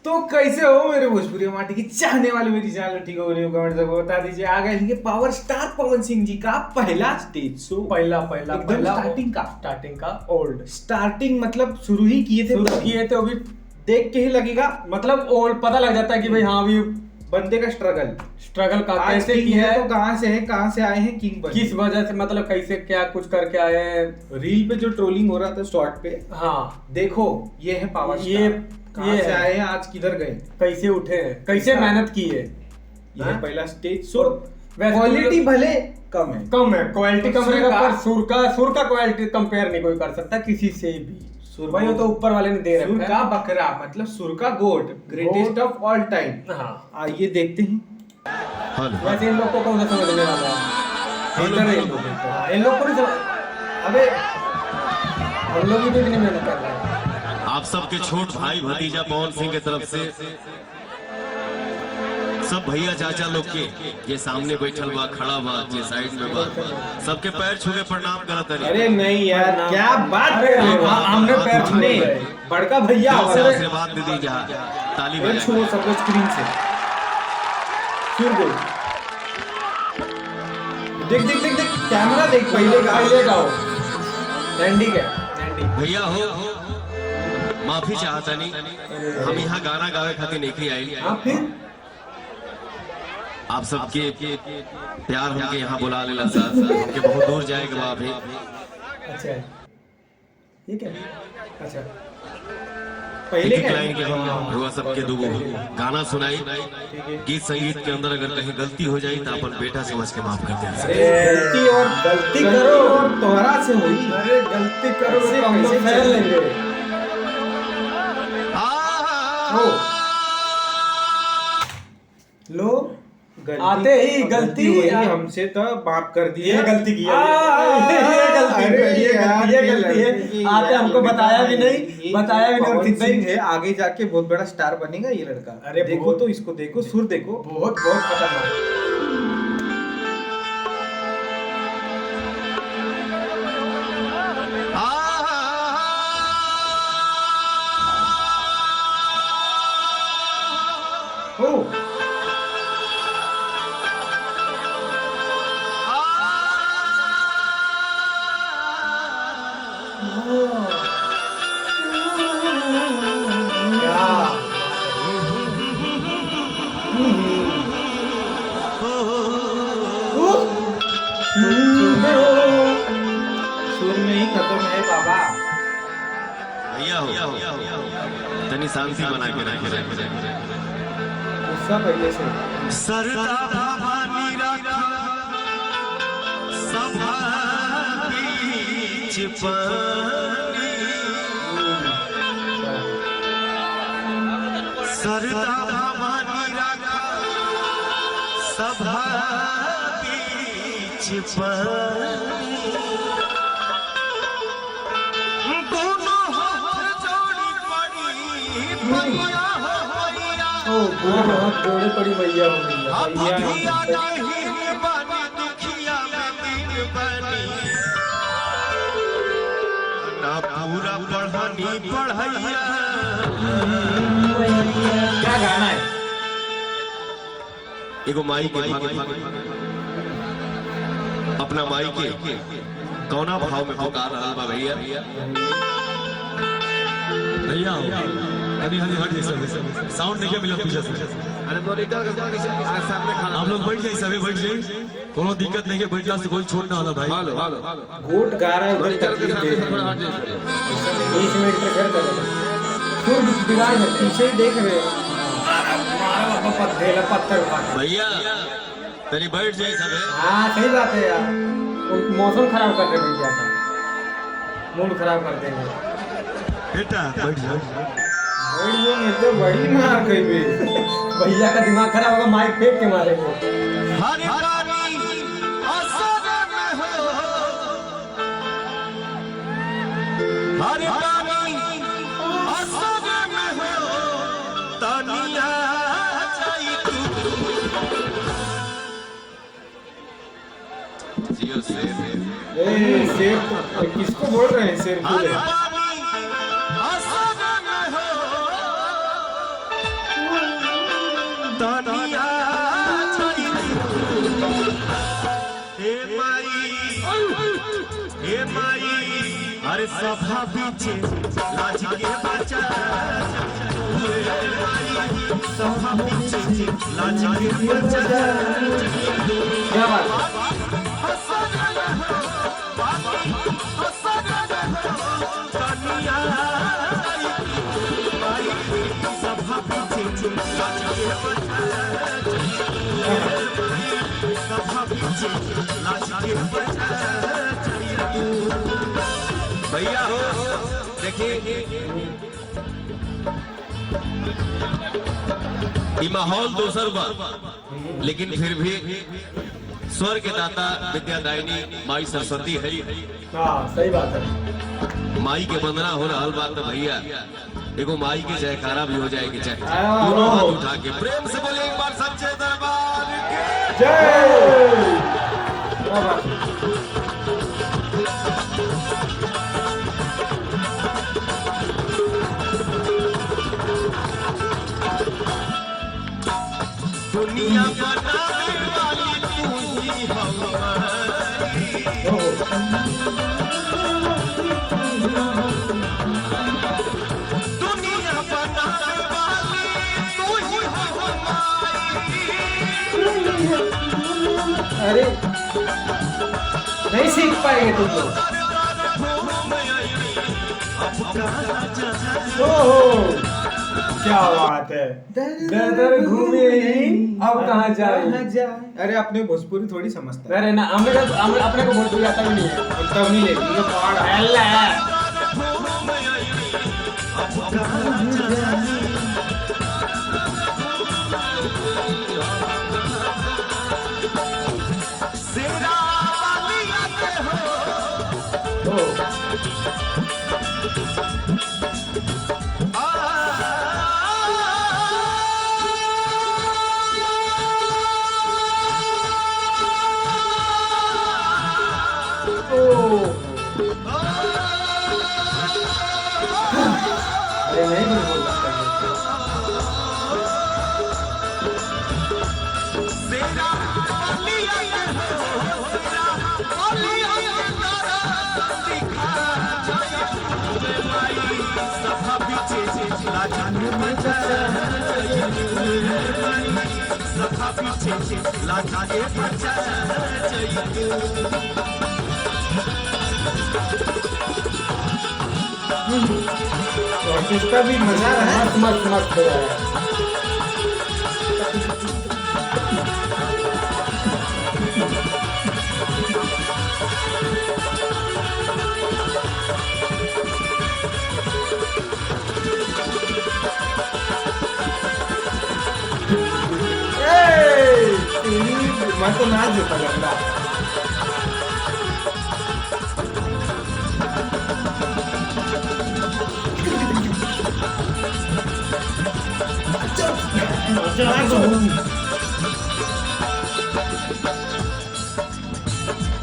तो कैसे हो मेरे भोजपुरी माटी की चाहने वाले, मेरी चैनल ठीक हो कमेंट से बता दीजिए। आ गए इनके पावर स्टार पवन सिंह जी का पहला स्टेज शो। पहला स्टार्टिंग का ओल्ड स्टार्टिंग मतलब शुरू ही किए थे अभी देख के ही लगेगा, मतलब ओल्ड पता लग जाता है कि भाई हाँ अभी बंदे का स्ट्रगल का आज कैसे king किया है है, तो कहाँ से आए हैं किंग बने। किस वजह से, मतलब कैसे क्या कुछ करके आए हैं। रील पे जो ट्रोलिंग हो रहा था शॉर्ट पे, हाँ देखो ये है पावर ये कहाँ से आए हैं, आज किधर गए, कैसे उठे हैं, कैसे मेहनत की है। ये है पहला स्टेज शो। वैसे क्वालिटी भले कम है क्वालिटी कम रहेगा, पर सुर का क्वालिटी कंपेयर नहीं कोई कर सकता किसी से भी। भाई वो तो ऊपर वाले ने दे रखा है। सुर का बकरा मतलब सुर का गोट, ग्रेटेस्ट ऑफ ऑल टाइम। हाँ आइए देखते हैं। वैसे इन लोग को कौन सा समझने वाला है, इन लोग को नहीं समझ। अबे हम लोग भी तो इतनी मेहनत कर रहे हैं। आप सबके छोट भाई भतीजा पवन सिंह की तरफ से सब भैया चाचा लोग के ये सामने बैठल बा, खड़ा बा, ये साइड में बा, सबके पैर छू के प्रणाम करत है। अरे नहीं यार, क्या बात कर रहे हो, हमने पैर छूने बड़का भैया आशीर्वाद दे दी जा, ताली बजाएं। छुओ सबको स्क्रीन से। सुर बोल, देख कैमरा देख, पहले गाओ एंडिंग है। भैया हो माफी चाहता नहीं, हम यहाँ गाना गावे खातिर नहीं आई। फिर आप सबके प्यार हमके यहाँ बुला लेला साथ हमके बहुत दूर जाएगा अभी। अच्छा ये क्या, अच्छा पहले एक लाइन के हुआ सबके दुगो गाना सुनाई। गीत संगीत के अंदर अगर कहीं गलती हो जाए तो अपन बेटा समझ के माफ कर दें। गलती करो और तोहरा से हुई। अरे गलती करो से हम लोग फैल लेंगे। लो आते ही गलती हुई हमसे तो माफ कर दिए। ये गलती की है, ये गलती है। आते हमको बताया भी नहीं और कितना ही है, आगे जाके बहुत बड़ा स्टार बनेगा ये लड़का। अरे देखो तो इसको देखो, सुर देखो, बहुत खतरनाक। सुर में ही खत्म है बाबा। भैया हो तनी शांति बना के रखे। गुस्सा पहले से सरदा भवानी रखा सभा बीच पानी, सरदा भवानी रखा सभा बीच पानी, दोनों हाथ जोड़ी पड़ी भैया हो भैया। दोनों हाथ जोड़े पड़ी भैया हो पूरा पढ़नी पढ़ैया। क्या गाना है? एगो माई के अपना माई के कौना भाव में पुकार रहा बा भैया। भैया अभी हट जाए, साउंड नहीं मिला पीछे से। अरे मॉनिटर सामने खाना, हम लोग बैठ जाए, सभी बैठ जाए, कोनो दिक्कत नहीं है, बैठला से कोई छोड़ ना होला भाई। हेलो गोट गा रहा है उधर तकलीफ दे रहा है। 20 मिनट तक घर कर खुद बिगाड़ है, पीछे देख रहे हो पत्थर उठा के। भैया तेरी बैठ जाए सब। हाँ सही बात है यार, मौसम खराब कर दे भैया का, मूड खराब कर देंगे। बेटा बैठ जाओ, नहीं तो बड़ी मार गई बे। भैया का दिमाग खराब होगा, माइक फेंक के मारेंगे। शेर किसको बोल रहे हैं? शेर बोले तानिया हे माई अरे सभा पीछे लाज के बचा सभा पीछे लाज के बचा क्या बात है? भैया हो देखिए ये माहौल दूसर बा लेकिन फिर भी स्वर के दाता विद्यादायिनी माई सरस्वती है। हाँ सही बात है। माई के वंदना हो रहा बात तो भैया एगो माई के जयकारा भी हो जाएगी चाहे हाँ। दोनों हाथ उठा के प्रेम से बोले एक बार सच्चे दरबार के जय। क्या बात है? दुनिया बनाने वाली तू ही दुनिया बनाने वाली तू ही अरे नहीं सीख पाएंगे तुम लोग। ओहो क्या बात है। दर घूमे अब कहाँ जाए। अरे अपने भोजपुरी थोड़ी समझता है। अरे ना हमने अपने को भोजपुरी आता भी नहीं है। और तब नहीं लेगी ये पहाड़ अरे नहीं कुछ बोल सकता। इसका भी मजा है। मस्त मस्त मस्त हो रहा है। मैं तो नाच देता गंदा।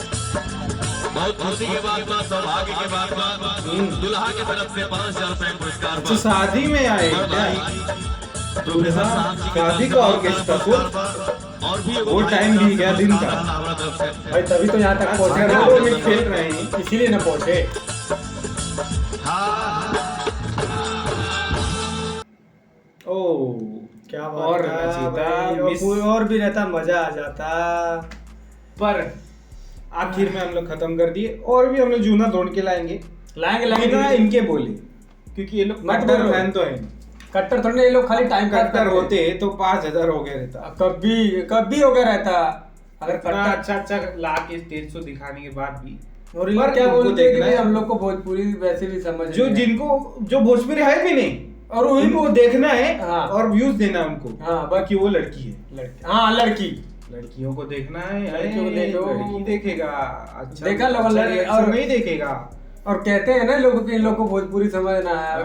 बहुत खुशी के बाद सौभाग्य के बाद दुल्हा की तरफ से 5,000 रुपए पुरस्कार तो शादी में आए क्या? प्रोफेसर साहब जी शादी का ऑर्केस्ट्रा को और भी वो टाइम भी गया दिन का। हमारा तरफ से भाई तभी तो यहाँ तक पहुँचे ना। 2 मिनट खेल रहे हैं इसीलिए ना पहुँचे। ओ क्या और बात है रहना भाई, चाहिए था। और भी रहता मजा आ जाता। पर आखिर में हम लोग खत्म कर दिए और भी हम लोग जूना ढूंढ के लाएंगे बिना इनके बोले, क्योंकि ये लोग मत कट्टर बोलो। फैन तो है। कट्टर थोड़ी ना, ये लोग खाली टाइम कट्टर होते तो 5,000 हो गया रहता। कभी हो गया रहता अगर इतना कट्टर। अच्छा ला के स्टेज शो दिखाने के बाद भी। और ये पर क्या उनको बोलते हैं देखना कि है। हम लोग को भोजपुरी वैसे भी समझ जो नहीं है। जिनको जो भोजपुरी है भी नहीं और वही उनको देखना है हाँ। और व्यूज देना है उनको। हाँ, बाकी वो लड़की है। लड़की। हाँ लड़की। लड़कियों को देखना है। लड़कियों को देखो। लड़की देखेगा अच्छा देखा लोग अच्छा लड़की- reaction और- नहीं देखेगा। और कहते हैं ना लोग कि इन लोग को भोजपुरी समझ ना हाँ,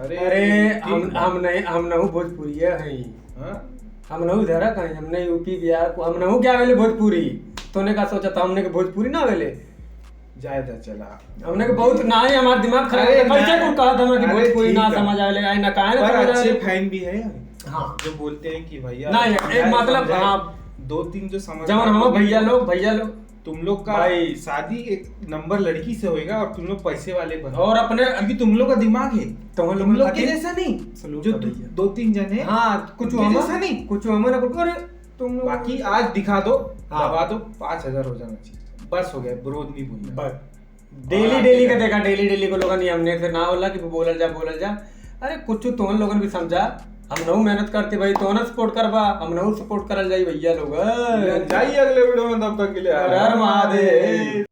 अरे अरे, हम नहीं भोजपुरी है हाँ? हम नहीं धरा कहीं हमने यूपी बिहार को हम नहीं क्या वेले भोजपुरी तोने का सोचा था हमने के भोजपुरी ना वेले जायदा चला हमने के बहुत ना ही हमारा दिमाग खराब अरे है कैसे मैं- को कहा था कि अरे भोजपुरी ठीक ना है। समझ आवे आई ना काहे ना पर समझ अच्छे आवे फैन भी है। हाँ जो बोलते हैं कि भैया नहीं, एक मतलब समझाए, हाँ। 2-3 जो समझ जब हम भैया लोग तुम लोग का भाई। शादी एक नंबर लड़की से होएगा और तुम लोग पैसे वाले बनो और अपने क्योंकि तुम लोग का दिमाग है तुम तुम लोग के खातिर- जैसा नहीं सलूट जो है भैया। 2-3 जने हाँ कुछ उनके हम जैसा नहीं कुछ हम ना कुछ अरे तुम लोग बाकी आज दिखा दो हाँ। दबा दो 5,000 हो जाना चाहिए बस हो गया विरोध नहीं बोलना डेली का देखा डेली को लोगन हमने से ना होला कि बोलल जा अरे कुछ तुम लोगन भी समझा हम नौ मेहनत करते भाई तो ना सपोर्ट करबा हम नौ सपोर्ट करल जाई भैया लोग जाइए अगले वीडियो में तब तक के लिए हर हर महादेव।